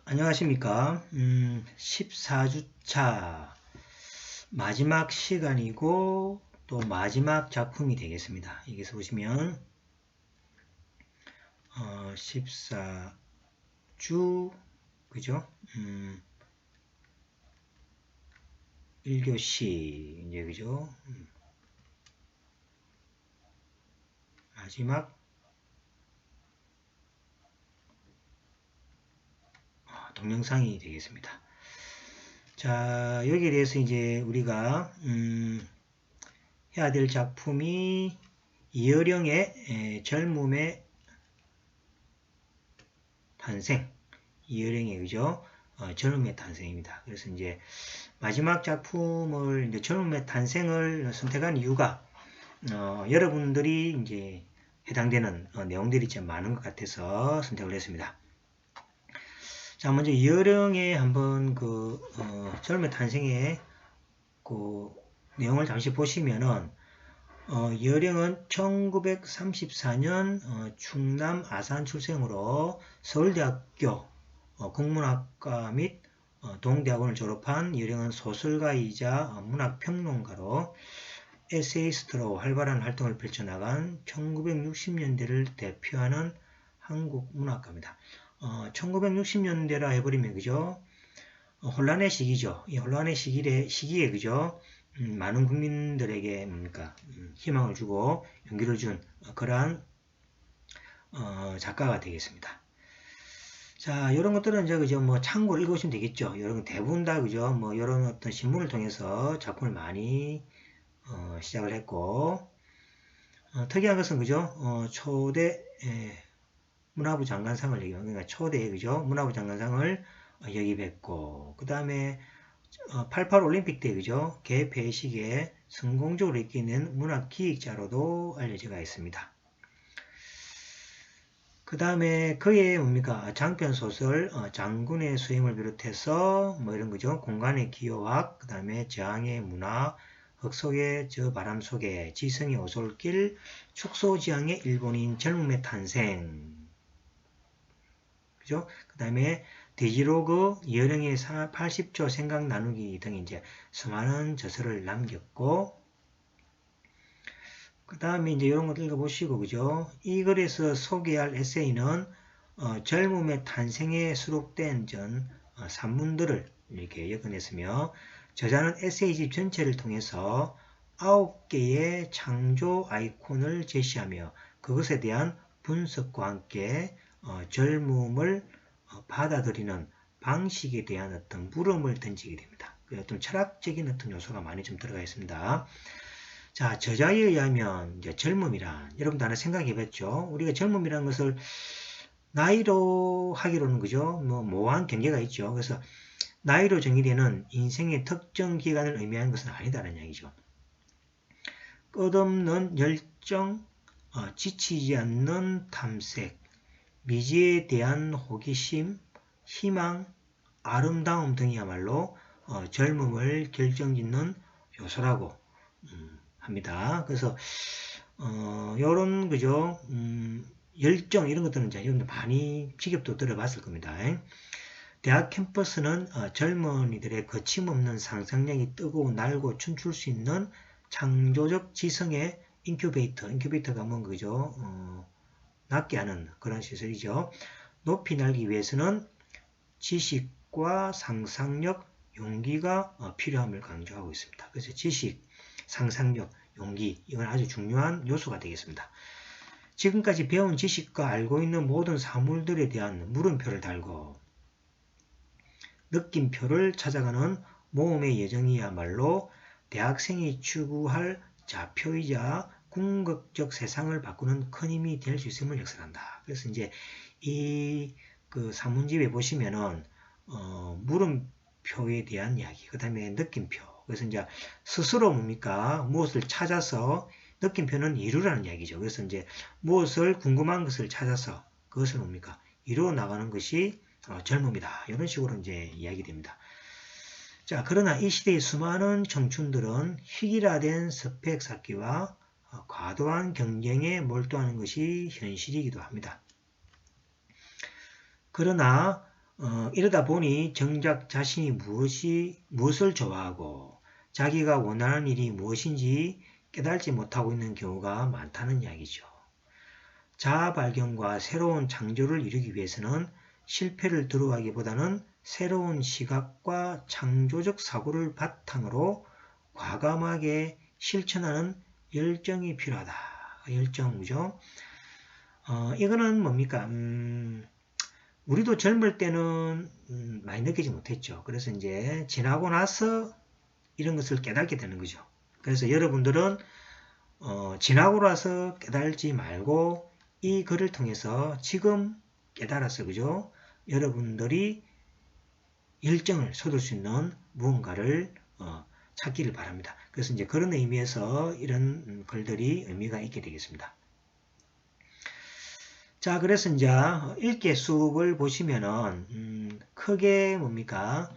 안녕하십니까. 14주차 마지막 시간이고 또 마지막 작품이 되겠습니다. 여기서 보시면 14주 그죠? 1교시 이제 그죠? 마지막 동영상이 되겠습니다. 자, 여기에 대해서 이제 우리가 해야 될 작품이 이어령의 젊음의 탄생, 이어령의 그죠? 젊음의 탄생입니다. 그래서 이제 마지막 작품을 이제 젊음의 탄생을 선택한 이유가 여러분들이 이제 해당되는 내용들이 좀 많은 것 같아서 선택을 했습니다. 자, 먼저 이어령의 한번 젊음의 탄생의 그 내용을 잠시 보시면은 이어령은 1934년 충남 아산 출생으로 서울대학교 국문학과 및 동대학원을 졸업한 이어령은 소설가이자 문학평론가로 에세이스트로 활발한 활동을 펼쳐나간 1960년대를 대표하는 한국 문학가입니다. 1960년대라 해버리면 그죠? 혼란의 시기죠. 이 혼란의 시기에 그죠? 많은 국민들에게 뭡니까? 희망을 주고 용기를 준 그러한 작가가 되겠습니다. 자, 이런 것들은 이제 그죠? 뭐 참고로 읽으시면 되겠죠. 이런 대부분 다 그죠? 뭐 이런 어떤 신문을 통해서 작품을 많이 시작을 했고 특이한 것은 그죠? 초대 문화부 장관상을 그러니까 초대 그죠? 문화부 장관상을 영입했고 그 다음에 88 올림픽 때 그죠? 개폐식에 성공적으로 이끄는 문학 기획자로도 알려져 있습니다. 그 다음에 그의 뭡니까 장편 소설 장군의 수행을 비롯해서 뭐 이런 거죠. 공간의 기호학, 그 다음에 저항의 문화, 흙속의 저 바람 속에 지성의 오솔길, 축소지향의 일본인 젊음의 탄생, 그죠? 그 다음에 디지로그 여령의 80조 생각 나누기 등 이제 수많은 저서를 남겼고, 그 다음에 이제 이런 것들 읽어보시고, 그죠? 이 글에서 소개할 에세이는 젊음의 탄생에 수록된 전 산문들을 이렇게 엮어냈으며, 저자는 에세이집 전체를 통해서 9개의 창조 아이콘을 제시하며 그것에 대한 분석과 함께 젊음을 받아들이는 방식에 대한 어떤 물음을 던지게 됩니다. 어떤 철학적인 어떤 요소가 많이 좀 들어가 있습니다. 자, 저자에 의하면 이제 젊음이란 여러분도 하나 생각해봤죠? 우리가 젊음이라는 것을 나이로 하기로는 그죠? 뭐 모호한 경계가 있죠. 그래서 나이로 정의되는 인생의 특정 기간을 의미하는 것은 아니다라는 얘기죠. 끝없는 열정, 지치지 않는 탐색, 미지에 대한 호기심, 희망, 아름다움 등이야말로 젊음을 결정짓는 요소라고 합니다. 그래서 요런 그죠? 열정 이런 것들은 이제 여러분들 많이 직업도 들어봤을 겁니다. 대학 캠퍼스는 젊은이들의 거침없는 상상력이 뜨고 날고 춤출 수 있는 창조적 지성의 인큐베이터가 뭔 그죠? 낫게 하는 그런 시설이죠. 높이 날기 위해서는 지식과 상상력, 용기가 필요함을 강조하고 있습니다. 그래서 지식, 상상력, 용기 이건 아주 중요한 요소가 되겠습니다. 지금까지 배운 지식과 알고 있는 모든 사물들에 대한 물음표를 달고 느낌표를 찾아가는 모험의 여정이야말로 대학생이 추구할 좌표이자 궁극적 세상을 바꾸는 큰 힘이 될 수 있음을 역설한다. 그래서 이제 이 그 산문집에 보시면은 물음표에 대한 이야기, 그 다음에 느낌표. 그래서 이제 스스로 뭡니까 무엇을 찾아서 느낌표는 이루라는 이야기죠. 그래서 이제 무엇을 궁금한 것을 찾아서 그것을 뭡니까 이루어 나가는 것이 젊음이다. 이런 식으로 이제 이야기됩니다. 자, 그러나 이 시대의 수많은 청춘들은 희귀화된 스펙 쌓기와 과도한 경쟁에 몰두하는 것이 현실이기도 합니다. 그러나 이러다 보니 정작 자신이 무엇을 좋아하고 자기가 원하는 일이 무엇인지 깨달지 못하고 있는 경우가 많다는 이야기죠. 자아 발견과 새로운 창조를 이루기 위해서는 실패를 두려워하기보다는 새로운 시각과 창조적 사고를 바탕으로 과감하게 실천하는 열정이 필요하다. 열정이죠. 이거는 뭡니까? 우리도 젊을 때는 많이 느끼지 못했죠. 그래서 이제 지나고 나서 이런 것을 깨닫게 되는 거죠. 그래서 여러분들은 지나고 나서 깨달지 말고 이 글을 통해서 지금 깨달아서 그죠? 여러분들이 열정을 쏟을 수 있는 무언가를 찾기를 바랍니다. 그래서 이제 그런 의미에서 이런 글들이 의미가 있게 되겠습니다. 자, 그래서 이제 읽기 수업을 보시면은 크게 뭡니까?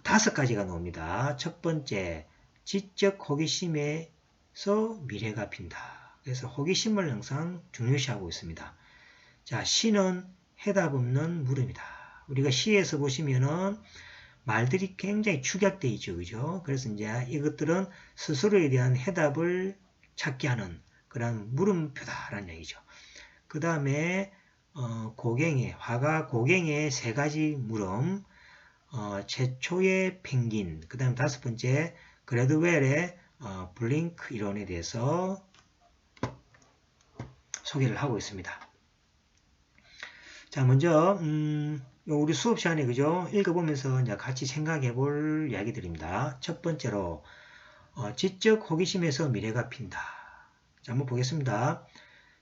5가지가 나옵니다. 첫 번째, 지적 호기심에서 미래가 빈다. 그래서 호기심을 항상 중요시하고 있습니다. 자, 시는 해답 없는 물음이다. 우리가 시에서 보시면은 말들이 굉장히 축약되어 있죠. 그죠? 그래서 이제 이것들은 스스로에 대한 해답을 찾게 하는 그런 물음표다라는 얘기죠. 그 다음에 화가 고갱의 3가지 물음, 최초의 펭귄, 그 다음 5번째 그래드웰의 블링크 이론에 대해서 소개를 하고 있습니다. 자, 먼저 우리 수업 시간에 그죠? 읽어보면서 이제 같이 생각해 볼 이야기들입니다. 첫 번째로 지적 호기심에서 미래가 핀다. 자, 한번 보겠습니다.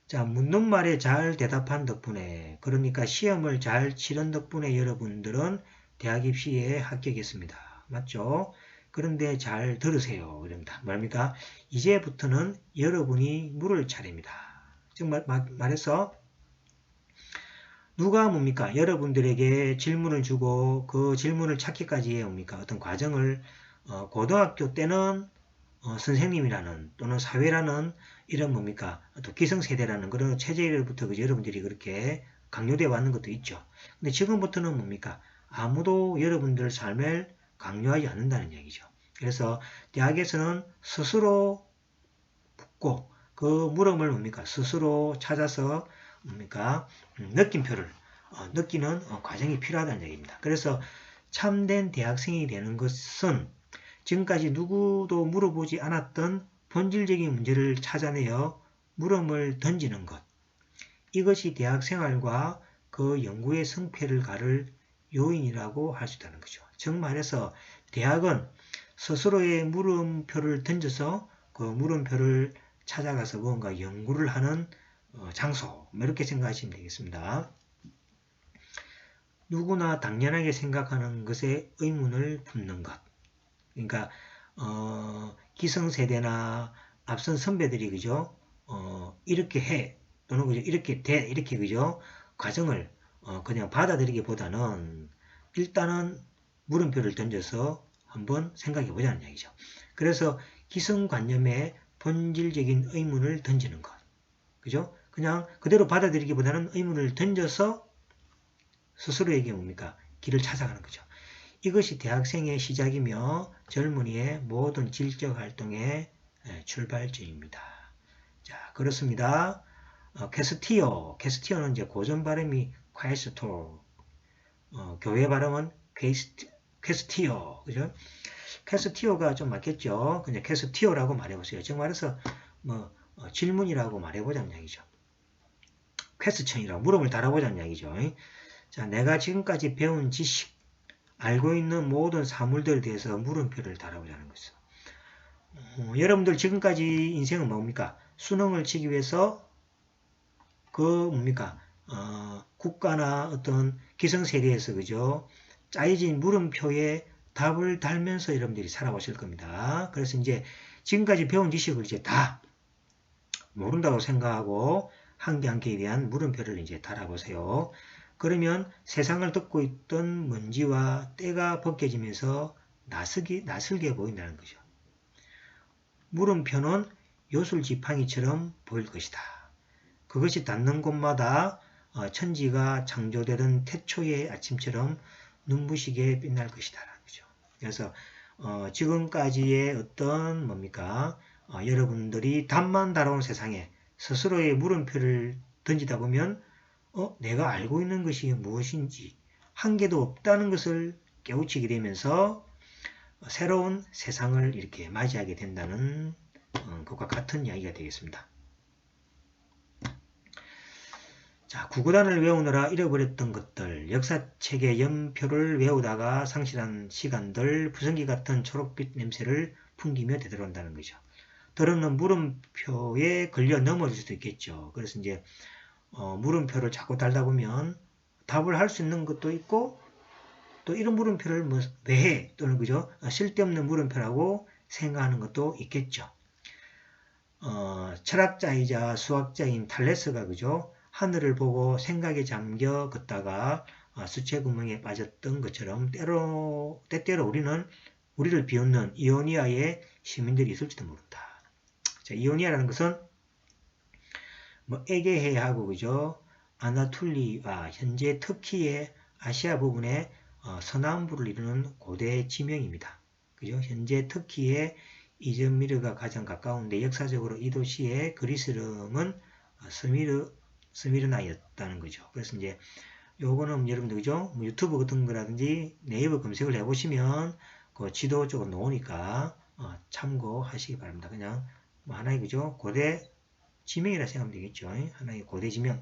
자, 묻는 말에 잘 대답한 덕분에, 그러니까 시험을 잘 치른 덕분에 여러분들은 대학 입시에 합격했습니다. 맞죠? 그런데 잘 들으세요. 이럽니다. 뭐입니까? 이제부터는 여러분이 물을 차례입니다. 즉 말해서 누가 뭡니까? 여러분들에게 질문을 주고 그 질문을 찾기까지의 뭡니까? 어떤 과정을 고등학교 때는 선생님이라는 또는 사회라는 이런 뭡니까? 또 기성세대라는 그런 체제로부터 그죠? 여러분들이 그렇게 강요되어 왔는 것도 있죠. 근데 지금부터는 뭡니까? 아무도 여러분들 삶을 강요하지 않는다는 얘기죠. 그래서 대학에서는 스스로 묻고 그 물음을 뭡니까? 스스로 찾아서 뭡니까? 느낌표를 느끼는 과정이 필요하다는 얘기입니다. 그래서 참된 대학생이 되는 것은 지금까지 누구도 물어보지 않았던 본질적인 문제를 찾아내어 물음을 던지는 것. 이것이 대학생활과 그 연구의 성패를 가를 요인이라고 할 수 있다는 거죠. 즉 말해서 대학은 스스로의 물음표를 던져서 그 물음표를 찾아가서 뭔가 연구를 하는 장소, 이렇게 생각하시면 되겠습니다. 누구나 당연하게 생각하는 것에 의문을 품는 것. 그러니까 기성세대나 앞선 선배들이 그죠? 이렇게 해 또는 그죠? 이렇게 돼 이렇게 그죠? 과정을 그냥 받아들이기보다는 일단은 물음표를 던져서 한번 생각해 보자는 얘기죠. 그래서 기성관념에 본질적인 의문을 던지는 것. 그죠? 그냥 그대로 받아들이기보다는 의문을 던져서 스스로에게 뭡니까? 길을 찾아가는 거죠. 이것이 대학생의 시작이며 젊은이의 모든 질적 활동의 출발점입니다. 자, 그렇습니다. 캐스티어는 이제 고전 발음이 퀘스토, 교회 발음은 퀘스티어, 그죠? 캐스티어가 좀 맞겠죠? 그냥 캐스티어라고 말해보세요. 즉 말해서 질문이라고 말해보자는 얘기죠. 퀘스천이라고 물음을 달아보자는 얘기죠. 자, 내가 지금까지 배운 지식, 알고 있는 모든 사물들에 대해서 물음표를 달아보자는 거죠. 여러분들 지금까지 인생은 뭡니까? 수능을 치기 위해서 뭡니까? 국가나 어떤 기성세대에서 그죠? 짜여진 물음표에 답을 달면서 여러분들이 살아오실 겁니다. 그래서 이제 지금까지 배운 지식을 이제 다 모른다고 생각하고 한 개 한 개에 대한 물음표를 이제 달아보세요. 그러면 세상을 덮고 있던 먼지와 때가 벗겨지면서 낯설게 보인다는 거죠. 물음표는 요술지팡이처럼 보일 것이다. 그것이 닿는 곳마다 천지가 창조되던 태초의 아침처럼 눈부시게 빛날 것이다. 그죠? 그래서 지금까지의 어떤 뭡니까? 여러분들이 답만 달아온 세상에 스스로의 물음표를 던지다 보면 내가 알고 있는 것이 무엇인지 한계도 없다는 것을 깨우치게 되면서 새로운 세상을 이렇게 맞이하게 된다는 것과 같은 이야기가 되겠습니다. 자, 구구단을 외우느라 잃어버렸던 것들, 역사책의 연표를 외우다가 상실한 시간들, 부성기 같은 초록빛 냄새를 풍기며 되돌아온다는 거죠. 들어오는 물음표에 걸려 넘어질 수도 있겠죠. 그래서 이제 물음표를 자꾸 달다 보면 답을 할 수 있는 것도 있고 또 이런 물음표를 뭐 왜 해? 또는 그죠? 쓸데없는 물음표라고 생각하는 것도 있겠죠. 철학자이자 수학자인 탈레스가 그죠? 하늘을 보고 생각에 잠겨 걷다가 수채구멍에 빠졌던 것처럼 때때로 우리를 비웃는 이오니아의 시민들이 있을지도 모른다. 자, 이오니아라는 것은 뭐 에게해하고 그죠? 아나툴리와 현재 터키의 아시아 부분의 서남부를 이루는 고대 지명입니다. 그죠? 현재 터키의 이즈미르가 가장 가까운데 역사적으로 이 도시의 그리스 이름은 스미르나였다는 거죠. 그래서 이제 요거는 여러분들 그죠? 뭐 유튜브 같은 거라든지 네이버 검색을 해보시면 그 지도 쪽으로 나오니까 참고하시기 바랍니다. 그냥 뭐 하나의 그죠? 고대 지명이라 생각하면 되겠죠. 하나의 고대 지명이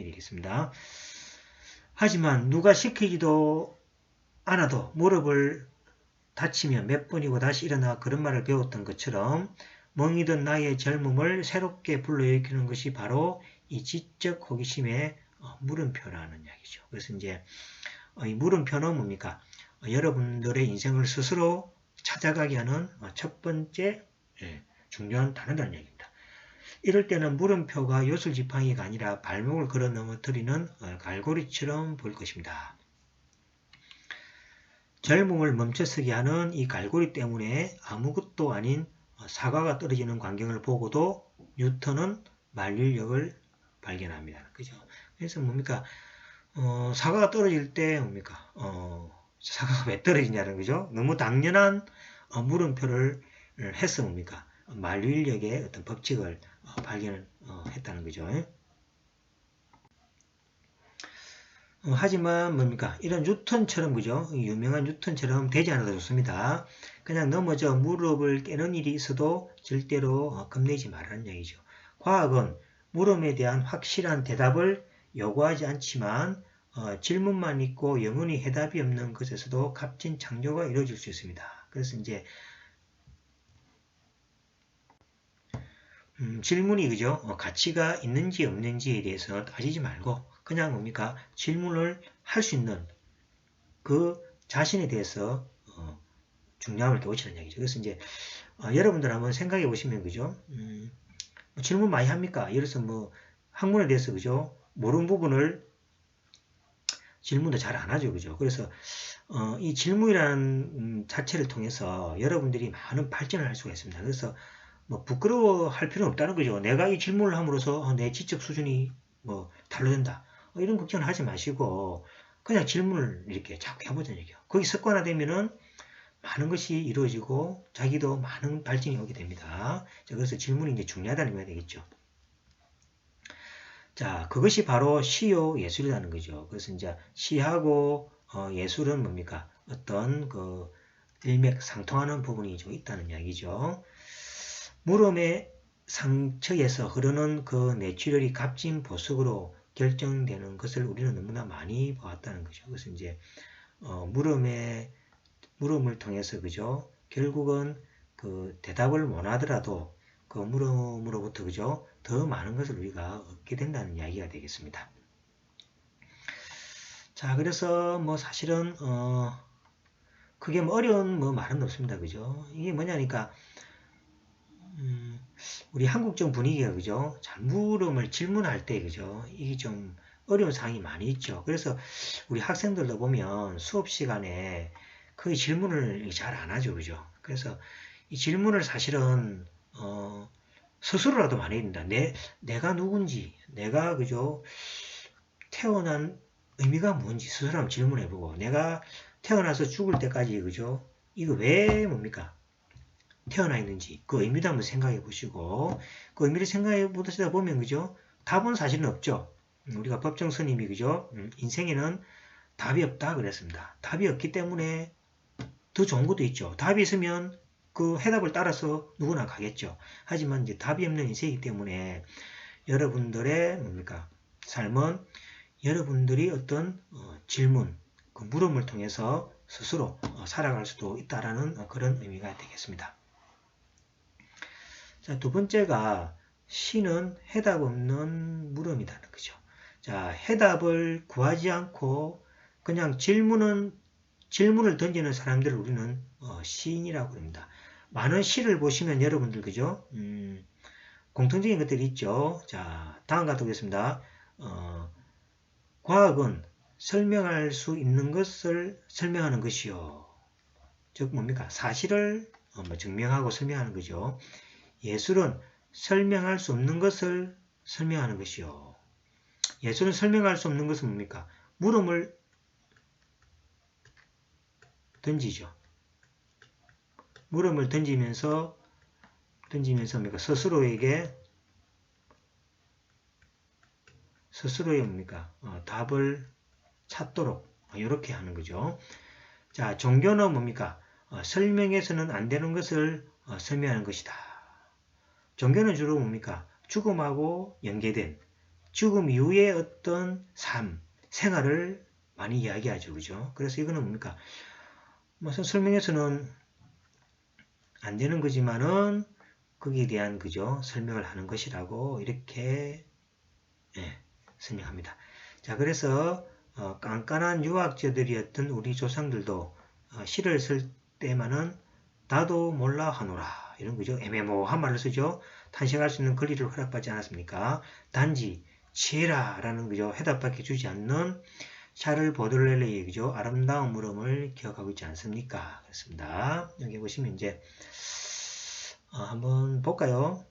되겠습니다. 하지만 누가 시키지도 않아도 무릎을 다치면 몇 번이고 다시 일어나 그런 말을 배웠던 것처럼 멍이든 나의 젊음을 새롭게 불러일으키는 것이 바로 이 지적 호기심의 물음표라는 이야기죠. 그래서 이제 이 물음표는 뭡니까? 여러분들의 인생을 스스로 찾아가게 하는 첫 번째 중요한 단어라는 얘기입니다. 이럴 때는 물음표가 요술지팡이가 아니라 발목을 걸어 넘어뜨리는 갈고리처럼 보일 것입니다. 젊음을 멈춰서게 하는 이 갈고리 때문에 아무것도 아닌 사과가 떨어지는 광경을 보고도 뉴턴은 만류력을 발견합니다. 그죠? 그래서 뭡니까? 사과가 떨어질 때 뭡니까? 사과가 왜 떨어지냐는 거죠? 너무 당연한 물음표를 해서 뭡니까? 만류력의 어떤 법칙을 발견했다는 거죠. 하지만 뭡니까? 이런 뉴턴처럼 그죠? 유명한 뉴턴처럼 되지 않아도 좋습니다. 그냥 넘어져 무릎을 깨는 일이 있어도 절대로 겁내지 말라는 얘기죠. 과학은 물음에 대한 확실한 대답을 요구하지 않지만 질문만 있고 영원히 해답이 없는 것에서도 값진 창조가 이루어질 수 있습니다. 그래서 이제 질문이 그죠? 가치가 있는지 없는지에 대해서 따지지 말고 그냥 뭡니까? 질문을 할 수 있는 그 자신에 대해서 중요함을 깨우치는 얘기죠. 그래서 이제 여러분들 한번 생각해 보시면 그죠? 질문 많이 합니까? 예를 들어서 뭐 학문에 대해서 그죠? 모르는 부분을 질문도 잘 안 하죠. 그죠? 그래서 이 질문이라는 자체를 통해서 여러분들이 많은 발전을 할 수가 있습니다. 그래서 뭐 부끄러워할 필요는 없다는 거죠. 내가 이 질문을 함으로써 내 지적 수준이 뭐 달라진다. 이런 걱정을 하지 마시고 그냥 질문을 이렇게 자꾸 해보자는 얘기예요. 거기 습관화되면은 많은 것이 이루어지고 자기도 많은 발전이 오게 됩니다. 자, 그래서 질문이 이제 중요하다는 의미가 되겠죠. 자, 그것이 바로 시요 예술이라는 거죠. 그래서 이제 시하고 예술은 뭡니까? 어떤 그 일맥상통하는 부분이 좀 있다는 이야기죠. 물음의 상처에서 흐르는 그 내추럴이 값진 보석으로 결정되는 것을 우리는 너무나 많이 보았다는 거죠. 그래서 이제 물음을 통해서 그죠? 결국은 그 대답을 원하더라도 그 물음으로부터 그죠? 더 많은 것을 우리가 얻게 된다는 이야기가 되겠습니다. 자, 그래서 뭐 사실은 그게 뭐 어려운 뭐 말은 없습니다. 그죠? 이게 뭐냐니까 우리 한국적 분위기가 그죠? 잘 물음을 질문할 때 그죠? 이게 좀 어려운 사항이 많이 있죠. 그래서 우리 학생들도 보면 수업 시간에 거의 질문을 잘 안 하죠. 그죠? 그래서 이 질문을 사실은 스스로라도 말해야 된다. 내가 누군지, 내가 그죠? 태어난 의미가 뭔지 스스로 한번 질문해보고, 내가 태어나서 죽을 때까지 그죠? 이거 왜 뭡니까? 태어나 있는지 그 의미도 한번 생각해 보시고, 그 의미를 생각해 보시다 보면 그죠? 답은 사실은 없죠. 우리가 법정 스님이 그죠? 인생에는 답이 없다 그랬습니다. 답이 없기 때문에 더 좋은 것도 있죠. 답이 있으면 그 해답을 따라서 누구나 가겠죠. 하지만 이제 답이 없는 인생이기 때문에 여러분들의 뭡니까? 삶은 여러분들이 어떤 질문, 그 물음을 통해서 스스로 살아갈 수도 있다라는 그런 의미가 되겠습니다. 자, 두 번째가 시는 해답 없는 물음이라는 거죠. 자, 해답을 구하지 않고 그냥 질문을 던지는 사람들을 우리는 시인이라고 합니다. 많은 시를 보시면 여러분들 그죠? 공통적인 것들이 있죠. 자, 다음 같은 보겠습니다. 과학은 설명할 수 있는 것을 설명하는 것이요. 즉 뭡니까? 사실을 증명하고 설명하는 거죠. 예술은 설명할 수 없는 것을 설명하는 것이요. 예술은 설명할 수 없는 것은 뭡니까? 물음을 던지죠. 물음을 던지면서 뭡니까? 스스로의 뭡니까? 답을 찾도록 이렇게 하는 거죠. 자, 종교는 뭡니까? 설명해서는 안 되는 것을 설명하는 것이다. 종교는 주로 뭡니까? 죽음하고 연계된 죽음 이후의 어떤 삶, 생활을 많이 이야기하죠. 그죠? 그래서 이거는 뭡니까? 무슨 설명해서는 안 되는 거지만은 거기에 대한 그죠? 설명을 하는 것이라고 이렇게 설명합니다. 자, 그래서 깐깐한 유학자들이었던 우리 조상들도 시를 쓸 때만은 나도 몰라 하노라 이런 거죠. 애매모호한 말을 쓰죠. 탄식할 수 있는 권리를 허락받지 않았습니까? 단지 지혜라라는 그죠. 해답밖에 주지 않는 샤를 보들레르의 그죠. 아름다운 물음을 기억하고 있지 않습니까? 그렇습니다. 여기 보시면 이제 한번 볼까요?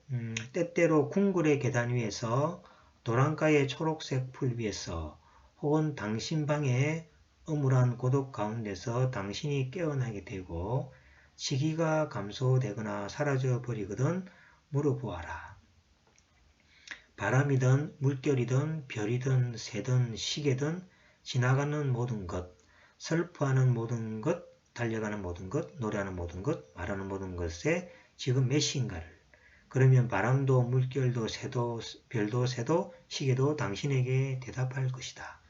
때때로 궁굴의 계단 위에서 도랑가의 초록색 풀 위에서 혹은 당신 방의 음울한 고독 가운데서 당신이 깨어나게 되고 시기가 감소되거나 사라져 버리거든 물어보아라. 바람이든 물결이든 별이든 새든 시계든 지나가는 모든 것, 슬퍼하는 모든 것, 달려가는 모든 것, 노래하는 모든 것, 말하는 모든 것에 지금 몇 시인가를. 그러면 바람도 물결도 새도 별도 새도 시계도 당신에게 대답할 것이다.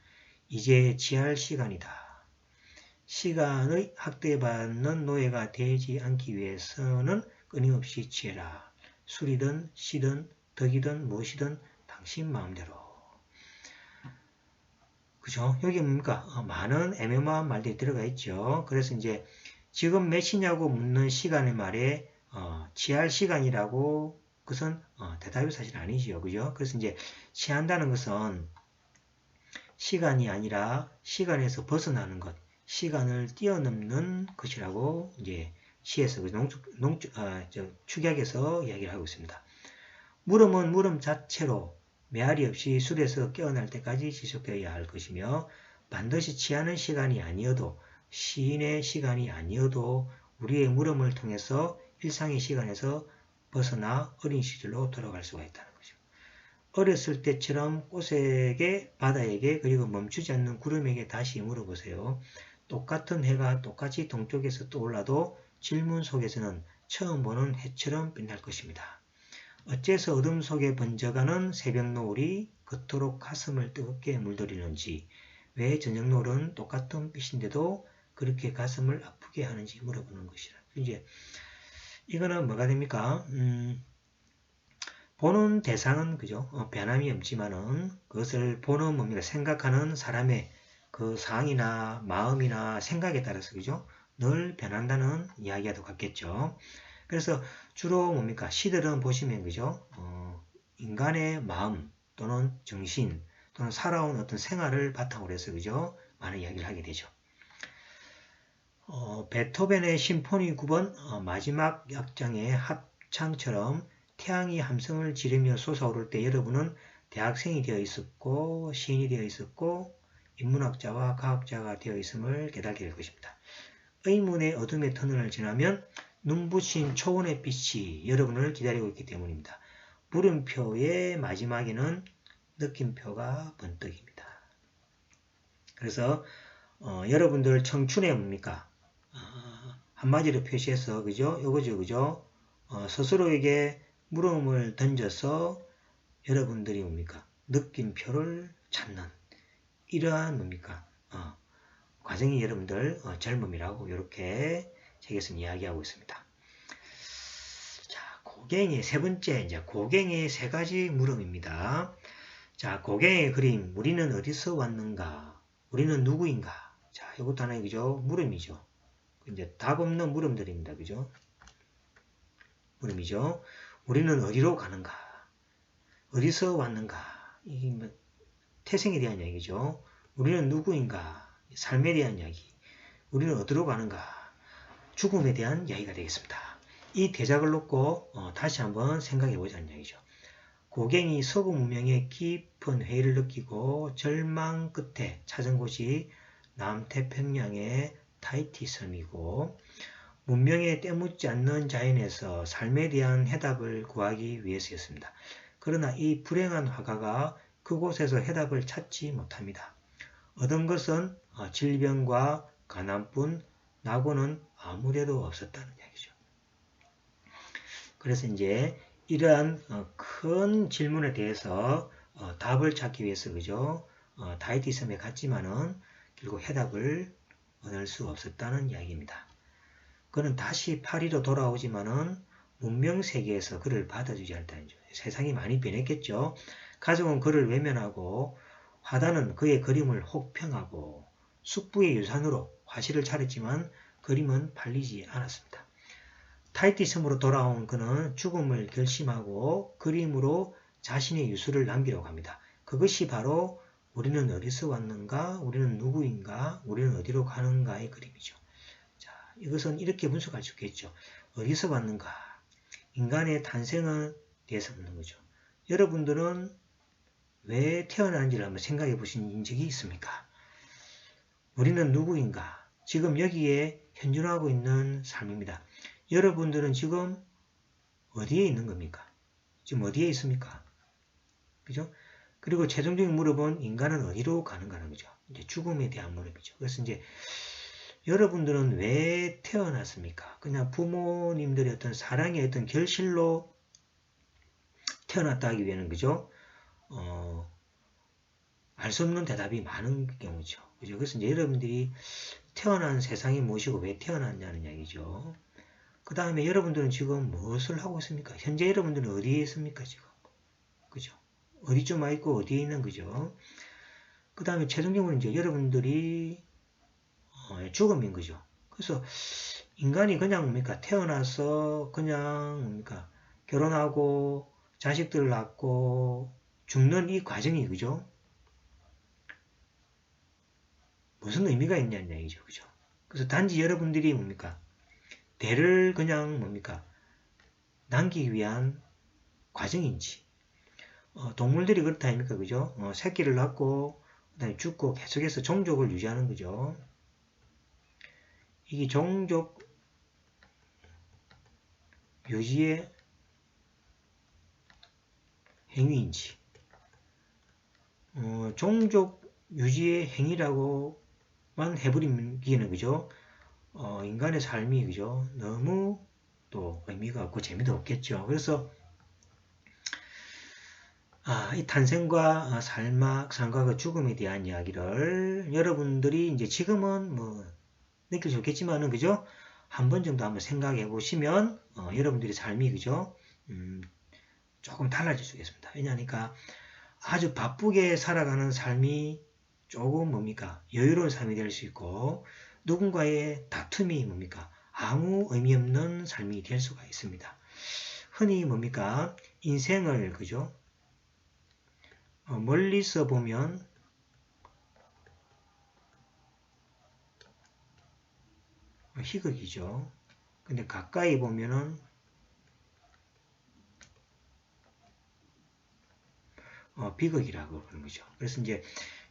이제 지할 시간이다. 시간의 학대받는 노예가 되지 않기 위해서는 끊임없이 지혜라. 술이든 시든 덕이든 무엇이든 당신 마음대로. 그죠? 여기 뭡니까? 많은 애매모호한 말들이 들어가 있죠. 그래서 이제 지금 몇 시냐고 묻는 시간의 말에 취할 시간이라고 그것은 대답이 사실 아니지요. 그죠? 그래서 이제 취한다는 것은 시간이 아니라 시간에서 벗어나는 것, 시간을 뛰어넘는 것이라고 이제 시에서 축약해서 이야기를 하고 있습니다. 물음은 물음 자체로 메아리 없이 술에서 깨어날 때까지 지속되어야 할 것이며 반드시 취하는 시간이 아니어도 시인의 시간이 아니어도 우리의 물음을 통해서 일상의 시간에서 벗어나 어린 시절로 돌아갈 수가 있다는 거죠. 어렸을 때처럼 꽃에게, 바다에게, 그리고 멈추지 않는 구름에게 다시 물어보세요. 똑같은 해가 똑같이 동쪽에서 떠올라도 질문 속에서는 처음 보는 해처럼 빛날 것입니다. 어째서 어둠 속에 번져가는 새벽 노을이 그토록 가슴을 뜨겁게 물들이는지, 왜 저녁 노을은 똑같은 빛인데도 그렇게 가슴을 아프게 하는지 물어보는 것이라. 이제 이거는 뭐가 됩니까? 보는 대상은 그죠? 변함이 없지만은 그것을 보는 뭡니까? 생각하는 사람의 그 상황이나 마음이나 생각에 따라서 그죠? 늘 변한다는 이야기와 같겠죠. 그래서 주로 뭡니까? 시들은 보시면 그죠? 인간의 마음 또는 정신 또는 살아온 어떤 생활을 바탕으로 해서 그죠? 많은 이야기를 하게 되죠. 베토벤의 심포니 9번 마지막 악장의 합창처럼 태양이 함성을 지르며 솟아오를 때 여러분은 대학생이 되어 있었고 시인이 되어 있었고 인문학자와 과학자가 되어 있음을 깨닫게 될 것입니다. 의문의 어둠의 터널을 지나면 눈부신 초원의 빛이 여러분을 기다리고 있기 때문입니다. 물음표의 마지막에는 느낌표가 번뜩입니다. 그래서 여러분들 청춘에 뭡니까? 한마디로 표시해서 그죠? 요거죠, 그죠? 스스로에게 물음을 던져서 여러분들이 뭡니까? 느낌표를 찾는 이러한 뭡니까? 과정이 여러분들 젊음이라고 이렇게 책에서는 이야기하고 있습니다. 자, 고갱의 세 번째 이제 고갱의 세 가지 물음입니다. 자, 고갱의 그림. 우리는 어디서 왔는가? 우리는 누구인가? 자, 이것도 하나의 그죠? 물음이죠. 이제 답 없는 물음들입니다. 그죠? 물음이죠. 우리는 어디로 가는가? 어디서 왔는가? 이게 뭐 태생에 대한 이야기죠. 우리는 누구인가? 삶에 대한 이야기. 우리는 어디로 가는가? 죽음에 대한 이야기가 되겠습니다. 이 대작을 놓고 다시 한번 생각해 보자는 이야기죠. 고갱이 서구 문명의 깊은 회의를 느끼고 절망 끝에 찾은 곳이 남태평양의 타히티 섬이고 문명에 때묻지 않는 자연에서 삶에 대한 해답을 구하기 위해서였습니다. 그러나 이 불행한 화가가 그곳에서 해답을 찾지 못합니다. 얻은 것은 질병과 가난뿐 나고는 아무데도 없었다는 얘기죠. 그래서 이제 이러한 큰 질문에 대해서 답을 찾기 위해서 그죠? 타히티 섬에 갔지만은 결국 해답을 얻을 수 없었다는 이야기입니다. 그는 다시 파리로 돌아오지만은 문명 세계에서 그를 받아주지 않다는 거죠. 세상이 많이 변했겠죠. 가족은 그를 외면하고 화단은 그의 그림을 혹평하고 숙부의 유산으로 화실을 차렸지만 그림은 팔리지 않았습니다. 타히티 섬으로 돌아온 그는 죽음을 결심하고 그림으로 자신의 유수를 남기려고 합니다. 그것이 바로 우리는 어디서 왔는가, 우리는 누구인가, 우리는 어디로 가는가의 그림이죠. 자, 이것은 이렇게 분석할 수 있겠죠. 어디서 왔는가? 인간의 탄생에 대해서 묻는 거죠. 여러분들은 왜 태어난지를 한번 생각해 보신 적이 있습니까? 우리는 누구인가? 지금 여기에 현존하고 있는 삶입니다. 여러분들은 지금 어디에 있는 겁니까? 지금 어디에 있습니까? 그죠? 그리고 최종적인 물음은 인간은 어디로 가는가는 거죠. 이제 죽음에 대한 물음이죠. 그래서 이제 여러분들은 왜 태어났습니까? 그냥 부모님들의 어떤 사랑의 어떤 결실로 태어났다 하기 위해는 그죠? 알 수 없는 대답이 많은 경우죠. 그죠? 그래서 이제 여러분들이 태어난 세상이 무엇이고 왜 태어났냐는 이야기죠. 그 다음에 여러분들은 지금 무엇을 하고 있습니까? 현재 여러분들은 어디에 있습니까? 지금. 그죠? 어디쯤 와 있고 어디에 있는 거죠? 그 다음에 최종적으로 이제 여러분들이 죽음인 거죠. 그래서 인간이 그냥 뭡니까? 태어나서 그냥 뭡니까? 결혼하고 자식들을 낳고 죽는 이 과정이 그죠? 무슨 의미가 있냐는 얘기죠. 그죠? 그래서 단지 여러분들이 뭡니까? 대를 그냥 뭡니까? 남기기 위한 과정인지. 동물들이 그렇다 아닙니까? 그죠? 새끼를 낳고 그다음에 죽고 계속해서 종족을 유지하는 거죠. 이게 종족 유지의 행위인지 종족 유지의 행위라고만 해버리기에는 그죠? 인간의 삶이 그죠? 너무 또 의미가 없고 재미도 없겠죠. 그래서 이 탄생과 삶과 그 죽음에 대한 이야기를 여러분들이 이제 지금은 뭐 느낄 수 있겠지만은 그죠? 한 번 정도 한번 생각해 보시면 여러분들의 삶이 그죠? 조금 달라질 수 있겠습니다. 왜냐하니까 아주 바쁘게 살아가는 삶이 조금 뭡니까? 여유로운 삶이 될 수 있고 누군가의 다툼이 뭡니까? 아무 의미 없는 삶이 될 수가 있습니다. 흔히 뭡니까? 인생을 그죠? 멀리서 보면 희극이죠. 근데 가까이 보면은 비극이라고 그러는 거죠. 그래서 이제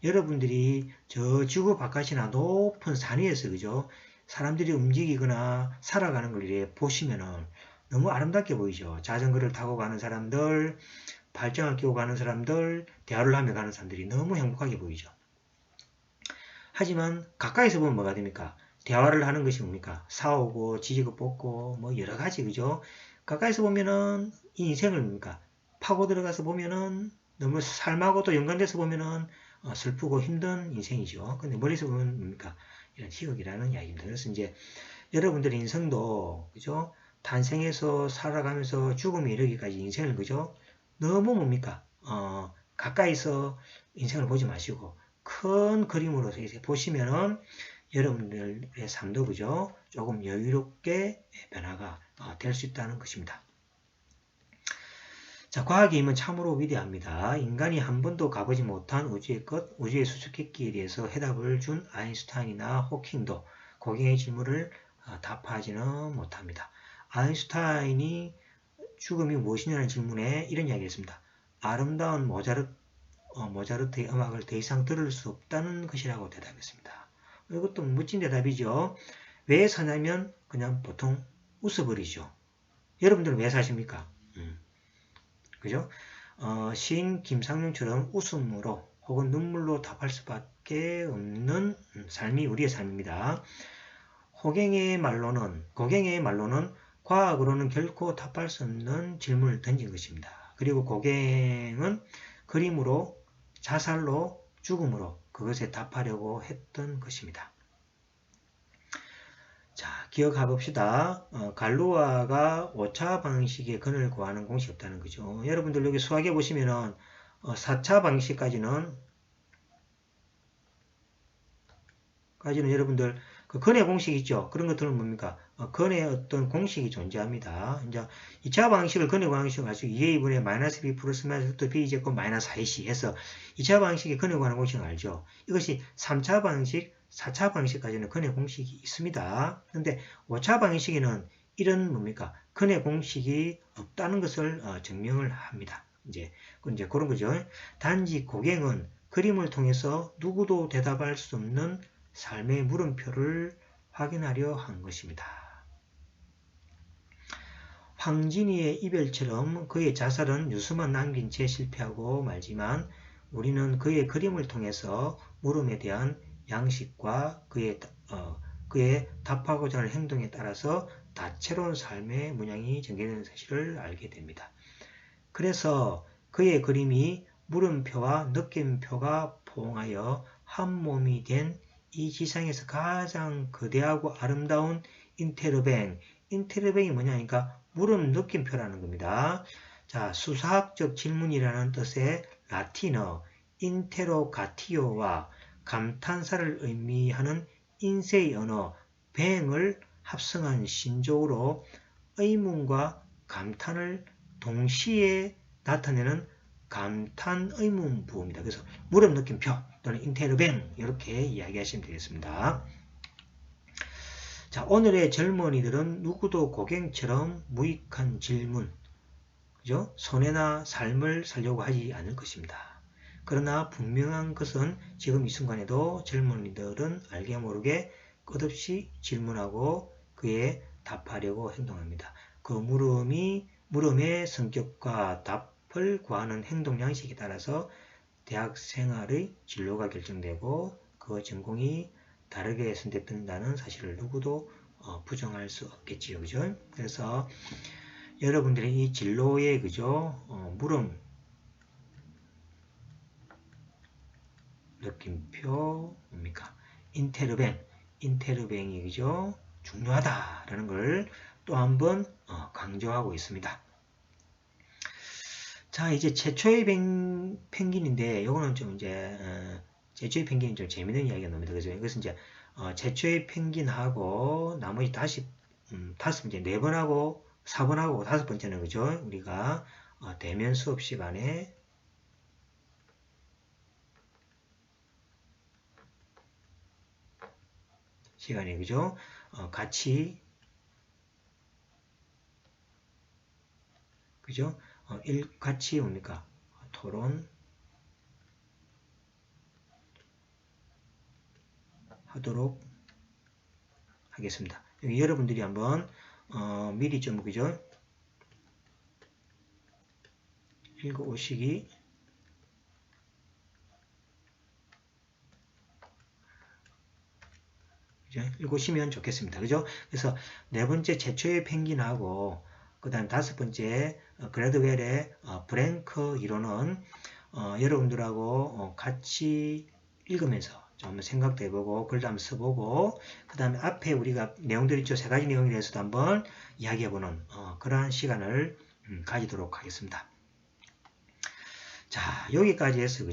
여러분들이 저 지구 바깥이나 높은 산 위에서 그죠? 사람들이 움직이거나 살아가는 걸 이렇게 보시면은 너무 아름답게 보이죠. 자전거를 타고 가는 사람들, 발전을 끼고 가는 사람들, 대화를 하며 가는 사람들이 너무 행복하게 보이죠. 하지만 가까이서 보면 뭐가 됩니까? 대화를 하는 것이 뭡니까? 싸우고 지지고 볶고 뭐 여러 가지 그죠? 가까이서 보면은 이 인생을 뭡니까? 파고 들어가서 보면은 너무 삶하고 또 연관돼서 보면은 슬프고 힘든 인생이죠. 근데 멀리서 보면 뭡니까? 이런 희극이라는 이야기입니다. 그래서 이제 여러분들의 인생도 그죠? 탄생해서 살아가면서 죽음에 이르기까지 인생을 그죠? 너무 뭡니까? 가까이서 인생을 보지 마시고 큰 그림으로 이제 보시면은 여러분들의 삶도 그죠? 조금 여유롭게 변화가 될 수 있다는 것입니다. 자, 과학의 힘은 참으로 위대합니다. 인간이 한 번도 가보지 못한 우주의 끝, 우주의 수수께끼에 대해서 해답을 준 아인슈타인이나 호킹도 고갱의 질문을 답하지는 못합니다. 아인슈타인이 죽음이 무엇이냐는 질문에 이런 이야기를 했습니다. 아름다운 모차르트의 음악을 더 이상 들을 수 없다는 것이라고 대답했습니다. 이것도 멋진 대답이죠. 왜 사냐면 그냥 보통 웃어버리죠. 여러분들은 왜 사십니까? 그죠? 시인 김상룡처럼 웃음으로 혹은 눈물로 답할 수밖에 없는 삶이 우리의 삶입니다. 고갱의 말로는 과학으로는 결코 답할 수 없는 질문을 던진 것입니다. 그리고 고갱은 그림으로, 자살로, 죽음으로 그것에 답하려고 했던 것입니다. 자, 기억해봅시다. 갈루아가 오차 방식의 근을 구하는 공식이 없다는 거죠. 여러분들 여기 수학에 보시면은 4차 방식까지는 여러분들 그 근의 공식 있죠. 그런 것들은 뭡니까? 근의 어떤 공식이 존재합니다. 이제 2차 방식을 근의 방식으로 가지고 2a 분의 마이너스 b 플러스 마이너스 b 제곱 마이너스 4ac 해서 2차 방식의 근에 관한 공식을 알죠. 이것이 3차 방식, 4차 방식까지는 근의 공식이 있습니다. 그런데 5차 방식에는 이런 뭡니까? 근의 공식이 없다는 것을 증명을 합니다. 이제 그런 거죠. 단지 고갱은 그림을 통해서 누구도 대답할 수 없는 삶의 물음표를 확인하려 한 것입니다. 황진이의 이별처럼 그의 자살은 뉴스만 남긴 채 실패하고 말지만 우리는 그의 그림을 통해서 물음에 대한 양식과 그의 답하고자 하는 행동에 따라서 다채로운 삶의 문양이 전개되는 사실을 알게 됩니다. 그래서 그의 그림이 물음표와 느낌표가 포옹하여 한 몸이 된 이 지상에서 가장 거대하고 아름다운 인테르뱅이 뭐냐니까 물음 느낌표라는 겁니다. 자, 수사학적 질문이라는 뜻의 라틴어 인테로가티오와 감탄사를 의미하는 인세의 언어 뱅을 합성한 신조어로 의문과 감탄을 동시에 나타내는 감탄 의문 부호입니다. 그래서 물음 느낌표 또는 인테르뱅 이렇게 이야기하시면 되겠습니다. 자, 오늘의 젊은이들은 누구도 고갱처럼 무익한 질문, 그죠? 손해나 삶을 살려고 하지 않을 것입니다. 그러나 분명한 것은 지금 이 순간에도 젊은이들은 알게 모르게 끝없이 질문하고 그에 답하려고 행동합니다. 그 물음의 성격과 답을 구하는 행동 양식에 따라서 대학 생활의 진로가 결정되고 그 전공이 다르게 선택된다는 사실을 누구도 부정할 수 없겠지요. 그죠? 그래서 여러분들이 이 진로의 그죠? 물음 느낌표 뭡니까? 인테르뱅이 그죠? 중요하다라는 걸 또 한번 강조하고 있습니다. 자, 이제 최초의 펭귄인데 요거는 좀 이제 최초의 펭귄이 좀 재밌는 이야기가 나옵니다. 그죠? 이것은 이제 최초의 펭귄하고 나머지 다섯 번째 4번하고 4번하고 5번째는 그죠? 우리가 대면 수업 시간에 그죠? 같이 그죠? 같이 뭡니까? 토론 하도록 하겠습니다. 여기 여러분들이 한번 미리 좀 그죠? 읽어 오시기 읽으시면 좋겠습니다. 그죠? 그래서 네 번째 최초의 펭귄하고 그 다음 다섯 번째 그래드웰의 브랭크 이론은 여러분들하고 같이 읽으면서 좀 생각도 해보고 글도 한번 써보고 그 다음에 앞에 우리가 내용들 있죠. 세 가지 내용에 대해서도 한번 이야기해보는 그러한 시간을 가지도록 하겠습니다. 자, 여기까지 해서 그죠?